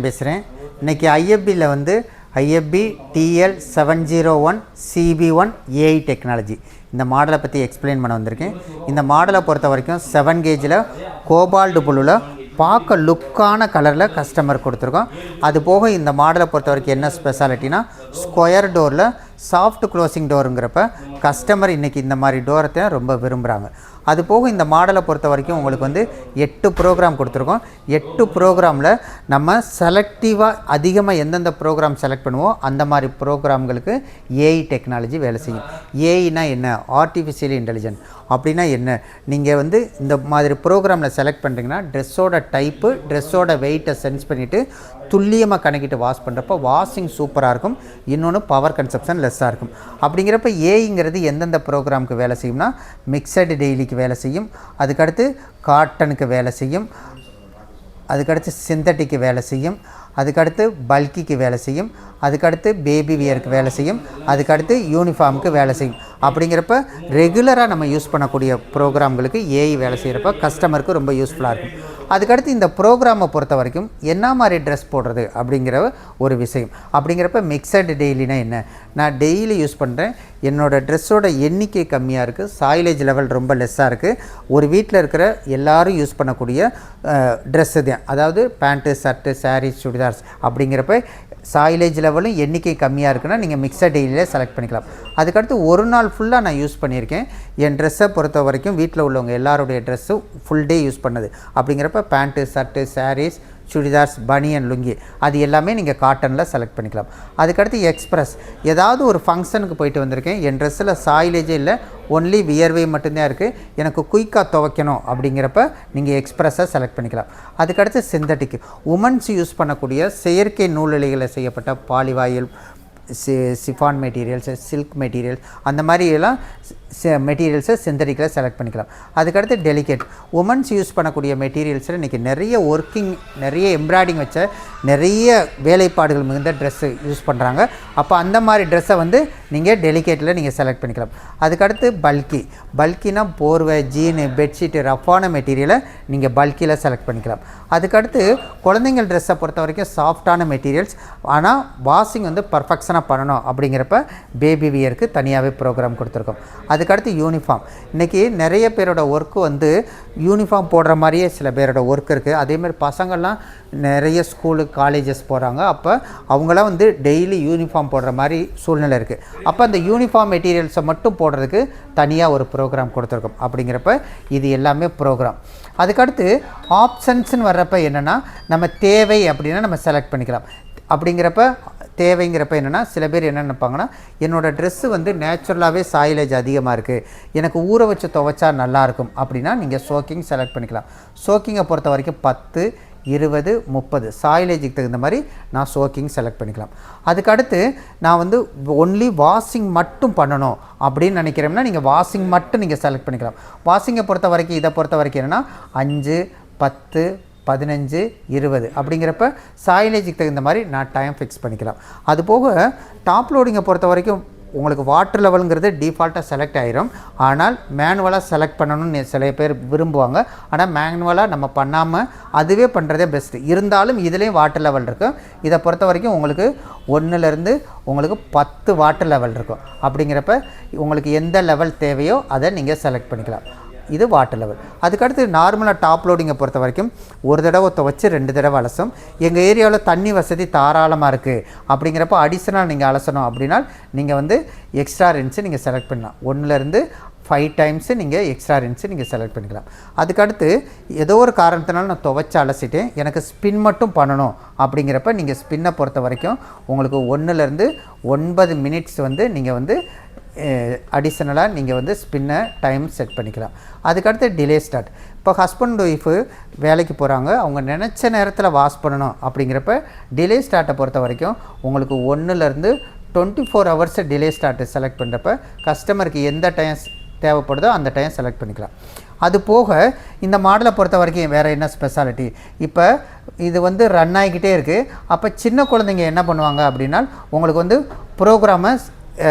பேசுகிறேன். இன்றைக்கி ஐஎஃப்பியில் வந்து IFB TL701CB1 AI டெக்னாலஜி இந்த மாடலை பற்றி எக்ஸ்பிளைன் பண்ண வந்திருக்கேன். இந்த மாடலை பொறுத்த வரைக்கும் 7 கேஜில் கோபால்ட் ப்ளூவில் பார்க்க லுக்கான கலரில் கஸ்டமர் கொடுத்துருக்கோம். அது போக இந்த மாடலை பொறுத்த வரைக்கும் என்ன ஸ்பெஷாலிட்டினா ஸ்கொயர் டோரில் சாஃப்ட் க்ளோசிங் டோருங்கிறப்ப கஸ்டமர் இன்றைக்கி இந்த மாதிரி டோரத்தை ரொம்ப விரும்புகிறாங்க. அது போக இந்த மாடலை பொறுத்த வரைக்கும் உங்களுக்கு வந்து 8 ப்ரோக்ராம் கொடுத்துருக்கோம். 8 ப்ரோக்ராமில் நம்ம செலக்டிவாக அதிகமாக எந்தெந்த ப்ரோக்ராம் செலக்ட் பண்ணுவோம் அந்த மாதிரி ப்ரோக்ராம்களுக்கு ஏஐ டெக்னாலஜி வேலை செய்யும். ஏஐனா என்ன? ஆர்டிஃபிஷியல் இன்டெலிஜென்ஸ் அப்படின்னா என்ன? நீங்கள் வந்து இந்த மாதிரி ப்ரோக்ராமில் செலக்ட் பண்ணுறீங்கன்னா ட்ரெஸ்ஸோட டைப்பு, ட்ரெஸ்ஸோட வெயிட்டை சென்ஸ் பண்ணிவிட்டு துல்லியமாக கணக்கிட்டு வாஷ் பண்ணுறப்ப வாஷிங் சூப்பராக இருக்கும். இன்னொன்று பவர் கன்சப்ஷன் லெஸ்ஸாக இருக்கும். அப்படிங்கிறப்ப ஏஐங்கிறது எந்தெந்த ப்ரோக்ராமுக்கு வேலை செய்யும்னா மிக்சடு டெய்லிக்கு வேலை செய்யும், அதுக்கடுத்து காட்டனுக்கு வேலை செய்யும், அதுக்கடுத்து சிந்தட்டிக்கு வேலை செய்யும், அதுக்கடுத்து பல்கிக்கு வேலை செய்யும், அதுக்கடுத்து பேபி வியருக்கு வேலை செய்யும், அதுக்கடுத்து யூனிஃபார்முக்கு வேலை செய்யும். அப்படிங்கிறப்ப ரெகுலராக நம்ம யூஸ் பண்ணக்கூடிய ப்ரோக்ராம்களுக்கு ஏஐ வேலை செய்கிறப்ப கஸ்டமருக்கு ரொம்ப யூஸ்ஃபுல்லாக இருக்கும். அதுக்கடுத்து இந்த ப்ரோக்ராமை பொறுத்த வரைக்கும் என்ன மாதிரி ட்ரெஸ் போடுறது அப்படிங்கிற ஒரு விஷயம். அப்படிங்கிறப்ப மிக்சடு டெய்லினா என்ன? நான் டெய்லி யூஸ் பண்ணுறேன், என்னோடய ட்ரெஸ்ஸோட எண்ணிக்கை கம்மியாக இருக்குது, சாயிலேஜ் லெவல் ரொம்ப லெஸ்ஸாக இருக்குது, ஒரு வீட்டில் இருக்கிற எல்லோரும் யூஸ் பண்ணக்கூடிய ட்ரெஸ்ஸு தான், அதாவது பேண்ட்டு, ஷர்ட்டு, சாரீஸ், சுடிதார்ஸ். அப்படிங்கிறப்ப சாயிலேஜ் லெவலும் எண்ணிக்கை கம்மியாக இருக்குன்னா நீங்கள் மிக்சட் டெய்லியில் செலக்ட் பண்ணிக்கலாம். அதுக்கடுத்து ஒரு நாள் ஃபுல்லாக நான் யூஸ் பண்ணியிருக்கேன். என் ட்ரெஸ்ஸை பொறுத்த வரைக்கும் வீட்டில் உள்ளவங்க எல்லாருடைய ட்ரெஸ்ஸும் ஃபுல் டே யூஸ் பண்ணது. அப்படிங்கிறப்ப பேண்ட்டு, ஷர்ட்டு, சாரீஸ், சுடிதார்ஸ், பனியன், லுங்கி அது எல்லாமே நீங்கள் காட்டனில் செலக்ட் பண்ணிக்கலாம். அதுக்கடுத்து எக்ஸ்பிரஸ், ஏதாவது ஒரு ஃபங்க்ஷனுக்கு போயிட்டு வந்திருக்கேன், என் ட்ரெஸ்ஸில் சாயிலேஜே இல்லை, ஒன்லி வியர்வே மட்டும்தான் இருக்குது, எனக்கு குயிக்காக துவைக்கணும் அப்படிங்கிறப்ப நீங்கள் எக்ஸ்பிரஸை செலக்ட் பண்ணிக்கலாம். அதுக்கடுத்து சிந்தட்டிக், உமன்ஸ் யூஸ் பண்ணக்கூடிய செயற்கை நூலிழைகளை செய்யப்பட்ட பாலிவாயில், சிஃபான் மெட்டீரியல்ஸ், சில்க் மெட்டீரியல்ஸ், அந்த மாதிரியெல்லாம் மெட்டீரியல்ஸை சிந்தட்டிக்கில் செலக்ட் பண்ணிக்கலாம். அதுக்கடுத்து டெலிகேட், உமன்ஸ் யூஸ் பண்ணக்கூடிய மெட்டீரியல்ஸில் இன்றைக்கி நிறைய ஒர்க்கிங், நிறைய எம்ப்ராய்டிங் வச்ச நிறைய வேலைப்பாடுகள் மிகுந்த ட்ரெஸ்ஸு யூஸ் பண்ணுறாங்க. அப்போ அந்த மாதிரி ட்ரெஸ்ஸை வந்து நீங்கள் டெலிகேட்டில் நீங்கள் செலக்ட் பண்ணிக்கலாம். அதுக்கடுத்து பல்கினா போர்வை, ஜீனு, பெட்ஷீட்டு, ரஃப்பான மெட்டீரியலை நீங்கள் பல்கியில் செலக்ட் பண்ணிக்கலாம். அதுக்கடுத்து குழந்தைங்கள் ட்ரெஸ்ஸை பொறுத்த வரைக்கும் சாஃப்டான மெட்டீரியல்ஸ், ஆனால் வாஷிங் வந்து பர்ஃபெக்ஷனாக பண்ணணும். அப்படிங்கிறப்ப பேபி வியருக்கு தனியாகவே ப்ரோக்ராம் கொடுத்துருக்கோம். அதுக்கடுத்து யூனிஃபார்ம், இன்றைக்கி நிறைய பேரோட ஒர்க்கு வந்து யூனிஃபார்ம் போடுற மாதிரியே சில பேரோட ஒர்க் இருக்குது. அதேமாதிரி பசங்கள்லாம் நிறைய ஸ்கூலு, காலேஜஸ் போகிறாங்க. அப்போ அவங்களாம் வந்து டெய்லி யூனிஃபார்ம் போடுற மாதிரி சூழ்நிலை இருக்குது. அப்போ அந்த யூனிஃபார்ம் மெட்டீரியல்ஸை மட்டும் போடுறதுக்கு தனியாக ஒரு ப்ரோக்ராம் கொடுத்துருக்கோம். அப்படிங்கிறப்ப இது எல்லாமே ப்ரோக்ராம். அதுக்கடுத்து ஆப்ஷன்ஸ்னு வர்றப்ப என்னென்னா நம்ம தேவை அப்படின்னா நம்ம செலக்ட் பண்ணிக்கலாம். அப்படிங்கிறப்ப தேவைங்கிறப்ப என்னென்னா சில பேர் என்ன நினைப்பாங்கன்னா, என்னோடய ட்ரெஸ்ஸு வந்து நேச்சுரலாகவே சாயிலேஜ் அதிகமாக இருக்குது, எனக்கு ஊற வச்சு துவைச்சா நல்லாயிருக்கும் அப்படின்னா நீங்கள் சோக்கிங் செலக்ட் பண்ணிக்கலாம். சோக்கிங்கை பொறுத்த வரைக்கும் 10, 20, 30 சாயிலேஜுக்கு தகுந்த மாதிரி நான் சோக்கிங் செலக்ட் பண்ணிக்கலாம். அதுக்கடுத்து நான் வந்து ஒன்லி வாஷிங் மட்டும் பண்ணணும் அப்படின்னு நினைக்கிறேன்னா நீங்கள் வாஷிங் மட்டும் நீங்கள் செலக்ட் பண்ணிக்கலாம். வாஷிங்கை பொறுத்த வரைக்கும் இதை பொறுத்த வரைக்கும் என்னென்னா 5, 10, 15, 20 அப்படிங்கிறப்ப சாயிலேஜுக்கு தகுந்த மாதிரி நான் டைம் ஃபிக்ஸ் பண்ணிக்கலாம். அதுபோக டாப் லோடிங்கை பொறுத்த வரைக்கும் உங்களுக்கு வாட்டர் லெவலுங்கிறது டிஃபால்ட்டாக செலக்ட் ஆகிரும். ஆனால் மேனுவலாக செலக்ட் பண்ணணும்னு சில பேர் விரும்புவாங்க. ஆனால் மேனுவலாக நம்ம பண்ணாமல் அதுவே பண்ணுறதே பெஸ்ட்டு. இருந்தாலும் இதுலேயும் வாட்டர் லெவல் இருக்கும். இதை பொறுத்த வரைக்கும் உங்களுக்கு 1லேருந்து உங்களுக்கு 10 வாட்டர் லெவல் இருக்கும். அப்படிங்கிறப்ப உங்களுக்கு எந்த லெவல் தேவையோ அதை நீங்கள் செலக்ட் பண்ணிக்கலாம். இது வாட்டர் லெவல். அதுக்கடுத்து நார்மலாக டாப் லோடிங்கை பொறுத்த வரைக்கும் ஒரு தடவை துவைச்சி 2 தடவை அலசும். எங்கள் ஏரியாவில் தண்ணி வசதி தாராளமாக இருக்குது. அப்படிங்கிறப்ப அடிஷனலாக நீங்கள் அலசணும் அப்படின்னா நீங்கள் வந்து எக்ஸ்ட்ரா ரின்ஸு நீங்கள் செலக்ட் பண்ணலாம். 1லேருந்து 5 டைம்ஸு நீங்கள் எக்ஸ்ட்ரா ரின்ஸு நீங்கள் செலக்ட் பண்ணிக்கலாம். அதுக்கடுத்து ஏதோ ஒரு காரணத்தினால நான் துவைச்சி அலசிட்டேன், எனக்கு ஸ்பின் மட்டும் பண்ணணும் அப்படிங்கிறப்ப நீங்கள் ஸ்பின்னை பொறுத்த வரைக்கும் உங்களுக்கு 1லேருந்து 9 மினிட்ஸ் வந்து நீங்கள் வந்து அடிஷ்னலாக நீங்கள் வந்து ஸ்பின்னை டைம் செட் பண்ணிக்கலாம். அதுக்கடுத்து டிலே ஸ்டார்ட், இப்போ ஹஸ்பண்ட் ஒய்ஃபு வேலைக்கு போகிறாங்க, அவங்க நினச்ச நேரத்தில் வாஷ் பண்ணணும். அப்படிங்கிறப்ப டிலே ஸ்டார்ட்டை பொறுத்த வரைக்கும் உங்களுக்கு 1லேருந்து 24 ஹவர்ஸ் டிலே ஸ்டார்ட்டு செலக்ட் பண்ணுறப்ப கஸ்டமருக்கு எந்த டைம் தேவைப்படுதோ அந்த டைம் செலக்ட் பண்ணிக்கலாம். அது போக இந்த மாடலை பொறுத்த வரைக்கும் வேறு என்ன ஸ்பெஷாலிட்டி, இப்போ இது வந்து ரன் ஆகிக்கிட்டே இருக்குது. அப்போ சின்ன குழந்தைங்க என்ன பண்ணுவாங்க அப்படின்னா உங்களுக்கு வந்து ப்ரோக்ராமை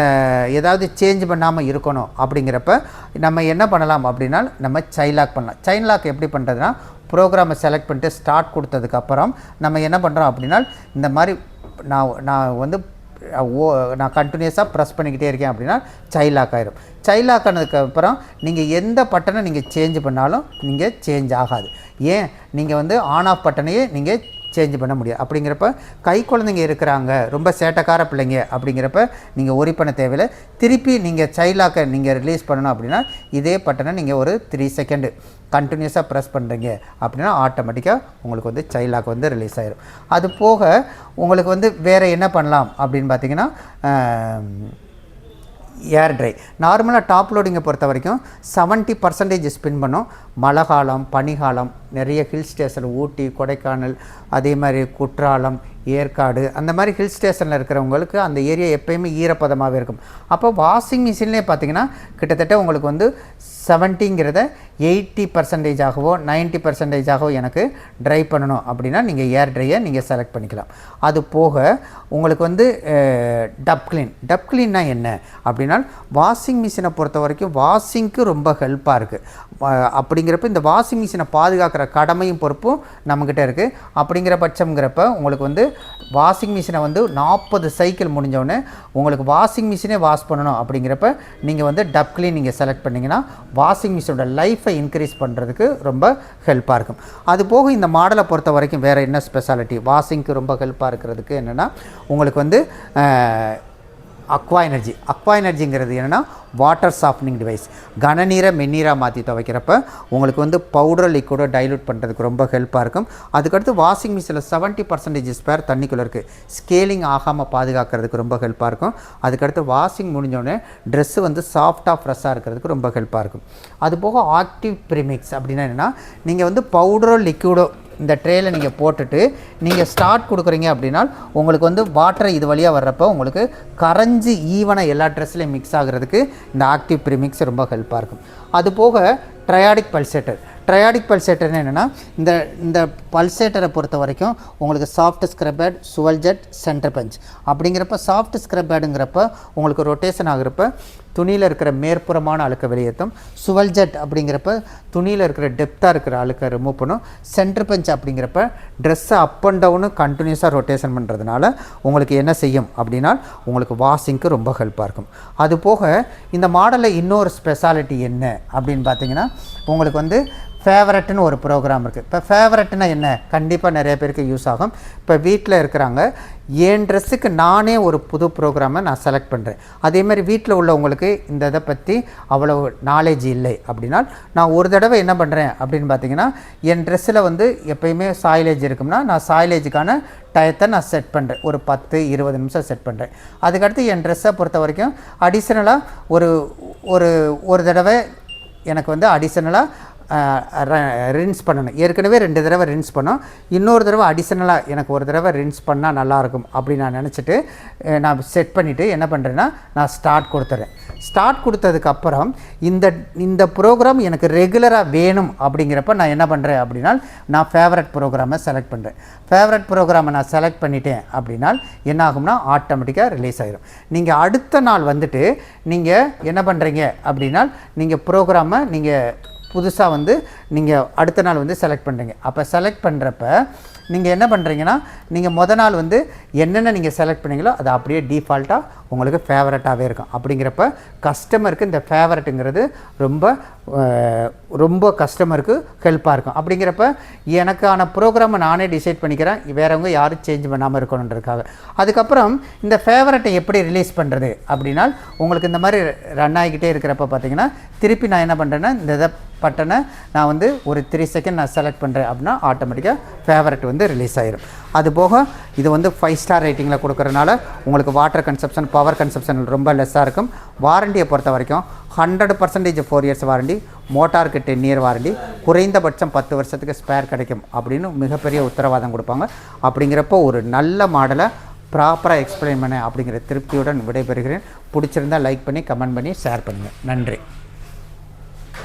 ஏதாவது சேஞ்ச் பண்ணாமல் இருக்கணும் அப்படிங்கிறப்ப நம்ம என்ன பண்ணலாம் அப்படின்னா நம்ம செயின் லாக் பண்ணலாம். செயின் லாக் எப்படி பண்ணுறதுனா ப்ரோக்ராமை செலக்ட் பண்ணிட்டு ஸ்டார்ட் கொடுத்ததுக்கப்புறம் நம்ம என்ன பண்ணுறோம் அப்படின்னா இந்த மாதிரி நான் வந்து நான் கண்டினியூஸாக ப்ரெஸ் பண்ணிக்கிட்டே இருக்கேன் அப்படின்னா செயின் லாக் ஆகிடும். செயின் லாக் ஆனதுக்கப்புறம் நீங்கள் எந்த பட்டனை நீங்கள் சேஞ்ச் பண்ணாலும் நீங்கள் சேஞ்ச் ஆகாது. ஏன் நீங்கள் வந்து ஆன் ஆஃப் பட்டனையே நீங்கள் சேஞ்ச் பண்ண முடியாது. அப்படிங்கிறப்ப கை குழந்தைங்க இருக்கிறாங்க, ரொம்ப சேட்டைக்கார பிள்ளைங்க அப்படிங்கிறப்ப நீங்கள் ஒரி பண்ண தேவையில்லை. திருப்பி நீங்கள் செயின் லாக்கை நீங்கள் ரிலீஸ் பண்ணணும் அப்படின்னா இதே பட்டனை நீங்கள் ஒரு 3 செகண்டு கண்டினியூஸாக ப்ரெஸ் பண்ணுறீங்க அப்படின்னா ஆட்டோமேட்டிக்காக உங்களுக்கு வந்து செயின் லாக் வந்து ரிலீஸ் ஆகிடும். அது போக உங்களுக்கு வந்து வேறு என்ன பண்ணலாம் அப்படின்னு பார்த்தீங்கன்னா ஏர் ட்ரை. நார்மலாக டாப் லோடிங்கை பொறுத்த வரைக்கும் 70% ஸ்பின் பண்ணும். மழை காலம், பனிகாலம், நிறைய ஹில் ஸ்டேஷன், ஊட்டி, கொடைக்கானல், அதே மாதிரி குற்றாலம், ஏற்காடு, அந்த மாதிரி ஹில் ஸ்டேஷனில் இருக்கிறவங்களுக்கு அந்த ஏரியா எப்போயுமே ஈரப்பதமாகவே இருக்கும். அப்போ வாஷிங் மிஷின்லேயே பார்த்திங்கன்னா கிட்டத்தட்ட உங்களுக்கு வந்து 70ங்கிறத 80%ஆகவோ 90%ஆகவோ எனக்கு ட்ரை பண்ணணும் அப்படின்னா நீங்கள் ஏர் ட்ரையை நீங்கள் செலக்ட் பண்ணிக்கலாம். அது போக உங்களுக்கு வந்து டப் க்ளீன்னா என்ன அப்படின்னா வாஷிங் மிஷினை பொறுத்த வரைக்கும் வாஷிங்க்கு ரொம்ப ஹெல்ப்பாக இருக்குது. அப்படிங்கிறப்ப இந்த வாஷிங் மிஷினை பாதுகாக்கிற கடமையும் பொறுப்பும் நம்மக்கிட்ட இருக்குது. அப்படிங்கிற பட்சங்கிறப்ப உங்களுக்கு வந்து வாஷிங் மிஷினை வந்து 40 சைக்கிள் முடிஞ்சோடனே உங்களுக்கு வாஷிங் மிஷினே வாஷ் பண்ணணும். அப்படிங்கிறப்ப நீங்கள் வந்து டப் க்ளீன் நீங்கள் செலக்ட் பண்ணிங்கன்னா வாஷிங் மிஷினோட லைஃப்பை இன்க்ரீஸ் பண்ணுறதுக்கு ரொம்ப ஹெல்ப்பாக இருக்கும். அது போக இந்த மாடலை பொறுத்த வரைக்கும் வேறு என்ன ஸ்பெஷாலிட்டி, வாஷிங்க்கு ரொம்ப ஹெல்ப்பாக இருக்கிறதுக்கு என்னென்னா உங்களுக்கு வந்து அக்வா எனர்ஜிங்கிறது என்னென்னா வாட்டர் சாஃப்ட்னிங் டிவைஸ். கனநீரை மென்னீராக மாற்றி துவைக்கிறப்ப உங்களுக்கு வந்து பவுடர் லிக்விடோ டைலூட் பண்ணுறதுக்கு ரொம்ப ஹெல்ப்பாக இருக்கும். அதுக்கடுத்து வாஷிங் மிஷினில் 70% ஸ்பேர் தண்ணிக்குள்ளே இருக்குது, ஸ்கேலிங் ஆகாமல் பாதுகாக்கிறதுக்கு ரொம்ப ஹெல்ப்பாக இருக்கும். அதுக்கடுத்து வாஷிங் முடிஞ்சோடனே ட்ரெஸ்ஸு வந்து சாஃப்டாக ஃப்ரெஷ்ஷாக இருக்கிறதுக்கு ரொம்ப ஹெல்ப்பாக இருக்கும். அதுபோக ஆக்டிவ் ப்ரீமிக்ஸ் அப்படின்னா என்னென்னா நீங்கள் வந்து பவுடரோ லிக்விடோ இந்த ட்ரேயில் நீங்கள் போட்டுட்டு நீங்கள் ஸ்டார்ட் கொடுக்குறீங்க அப்படின்னா உங்களுக்கு வந்து வாட்டர் இது வழியாக வர்றப்போ உங்களுக்கு கரைஞ்சி ஈவனாக எல்லா ட்ரெஸ்லையும் மிக்ஸ் ஆகிறதுக்கு இந்த ஆக்டிவ் ப்ரீமிக்ஸ் ரொம்ப ஹெல்ப்பாக இருக்கும். அது போக ட்ரையாடிக் பல்சேட்டர்னு என்னென்னா இந்த பல்சேட்டரை பொறுத்த வரைக்கும் உங்களுக்கு சாஃப்ட் ஸ்க்ரப்பேட், சுவல் ஜெட், சென்டர் பஞ்ச். அப்படிங்கிறப்ப சாஃப்ட் ஸ்க்ரப்பேடுங்கிறப்ப உங்களுக்கு ரொட்டேஷன் ஆகிறப்ப துணியில் இருக்கிற மேற்புறமான அழுக்கை வெளியேற்றும். சுவல் ஜெட் அப்படிங்கிறப்ப துணியில் இருக்கிற டெப்த்தாக இருக்கிற அழுக்கை ரிமூவ் பண்ணும். சென்டர் பஞ்ச் அப்படிங்கிறப்ப ட்ரெஸ்ஸை அப் அண்ட் டவுனு கண்டினியூஸாக ரொட்டேஷன் பண்ணுறதுனால உங்களுக்கு என்ன செய்யும் அப்படின்னா உங்களுக்கு வாஷிங்க்கு ரொம்ப ஹெல்ப்பாக இருக்கும். அது போக இந்த மாடலில் இன்னொரு ஸ்பெஷாலிட்டி என்ன அப்படின்னு பார்த்தீங்கன்னா உங்களுக்கு வந்து ஃபேவரட்னு ஒரு ப்ரோக்ராம் இருக்குது. இப்போ ஃபேவரட்னா என்ன, கண்டிப்பாக நிறைய பேருக்கு யூஸ் ஆகும். இப்போ வீட்டில் இருக்கிறாங்க, என் ட்ரெஸ்ஸுக்கு நானே ஒரு புது ப்ரோக்ராமை நான் செலக்ட் பண்ணுறேன். அதேமாதிரி வீட்டில் உள்ளவங்களுக்கு இந்த இதை பற்றி அவ்வளோ நாலேஜ் இல்லை அப்படின்னா நான் ஒரு தடவை என்ன பண்ணுறேன் அப்படின்னு பார்த்தீங்கன்னா என் ட்ரெஸ்ஸில் வந்து எப்போயுமே சாயிலேஜ் இருக்கும்னா நான் சாயிலேஜுக்கான டயத்தை நான் செட் பண்ணுறேன். ஒரு 10-20 நிமிஷம் செட் பண்ணுறேன். அதுக்கடுத்து என் ட்ரெஸ்ஸை பொறுத்த வரைக்கும் அடிஷ்னலாக ஒரு தடவை எனக்கு வந்து அடிஷ்னலாக ரின்ஸ் பண்ணணும். ஏற்கனவே 2 தடவை ரின்ஸ் பண்ணோம், இன்னொரு தடவை அடிஷ்னலாக எனக்கு ஒரு தடவை ரின்ஸ் பண்ணால் நல்லாயிருக்கும் அப்படின்னு நான் நினச்சிட்டு நான் செட் பண்ணிவிட்டு என்ன பண்ணுறேன்னா நான் ஸ்டார்ட் கொடுத்துட்றேன். ஸ்டார்ட் கொடுத்ததுக்கப்புறம் இந்த ப்ரோக்ராம் எனக்கு ரெகுலராக வேணும் அப்படிங்கிறப்ப நான் என்ன பண்ணுறேன் அப்படின்னா நான் ஃபேவரட் ப்ரோக்ராமை செலக்ட் பண்ணுறேன். ஃபேவரட் ப்ரோக்ராமை நான் செலக்ட் பண்ணிட்டேன் அப்படின்னா என்ன ஆகும்னா ஆட்டோமேட்டிக்காக ரிலீஸ் ஆகிடும். நீங்கள் அடுத்த நாள் வந்துட்டு நீங்கள் என்ன பண்ணுறீங்க அப்படின்னா நீங்கள் ப்ரோக்ராமை நீங்கள் புதுசாக வந்து நீங்கள் அடுத்த நாள் வந்து செலக்ட் பண்ணுறீங்க. அப்போ செலக்ட் பண்ணுறப்ப நீங்கள் என்ன பண்ணுறீங்கன்னா நீங்கள் மொதல் நாள் வந்து என்னென்ன நீங்கள் செலக்ட் பண்ணீங்களோ அது அப்படியே டிஃபால்ட்டாக உங்களுக்கு ஃபேவரட்டாகவே இருக்கும். அப்படிங்கிறப்ப கஸ்டமருக்கு இந்த ஃபேவரட்டுங்கிறது ரொம்ப கஸ்டமருக்கு ஹெல்ப்பாக இருக்கும். அப்படிங்கிறப்ப எனக்கான ப்ரோக்ராமை நானே டிசைட் பண்ணிக்கிறேன், வேறவங்க யாரும் சேஞ்ச் பண்ணாமல் இருக்கணுன்றதுக்காக. அதுக்கப்புறம் இந்த ஃபேவரட்டை எப்படி ரிலீஸ் பண்ணுறது அப்படின்னா உங்களுக்கு இந்த மாதிரி ரன் ஆகிக்கிட்டே இருக்கிறப்ப பார்த்தீங்கன்னா திருப்பி நான் என்ன பண்ணுறேன்னா இந்த பட்டனை நான் வந்து ஒரு 3 செகண்ட் நான் செலக்ட் பண்ணுறேன் அப்படின்னா ஆட்டோமேட்டிக்காக ஃபேவரட் வந்து ரிலீஸ் ஆகிடும். அதுபோக இது வந்து 5 ஸ்டார் ரேட்டிங்கில் கொடுக்குறதுனால உங்களுக்கு வாட்டர் கன்சப்ஷன், பவர் கன்சப்ஷன் ரொம்ப லெஸ்ஸாக இருக்கும். வாரண்டியை பொறுத்த வரைக்கும் 100% 4 இயர்ஸ் வாரண்டி, மோட்டாருக்கு 10 இயர் வாரண்டி, குறைந்தபட்சம் 10 வருஷத்துக்கு ஸ்பேர் கிடைக்கும் அப்படின்னு மிகப்பெரிய உத்தரவாதம் கொடுப்பாங்க. அப்படிங்கிறப்போ ஒரு நல்ல மாடலை ப்ராப்பராக எக்ஸ்பிளைன் பண்ண அப்படிங்கிற திருப்தியுடன் விடைபெறுகிறேன். பிடிச்சிருந்தால் லைக் பண்ணி கமெண்ட் பண்ணி ஷேர் பண்ணுங்கள். நன்றி.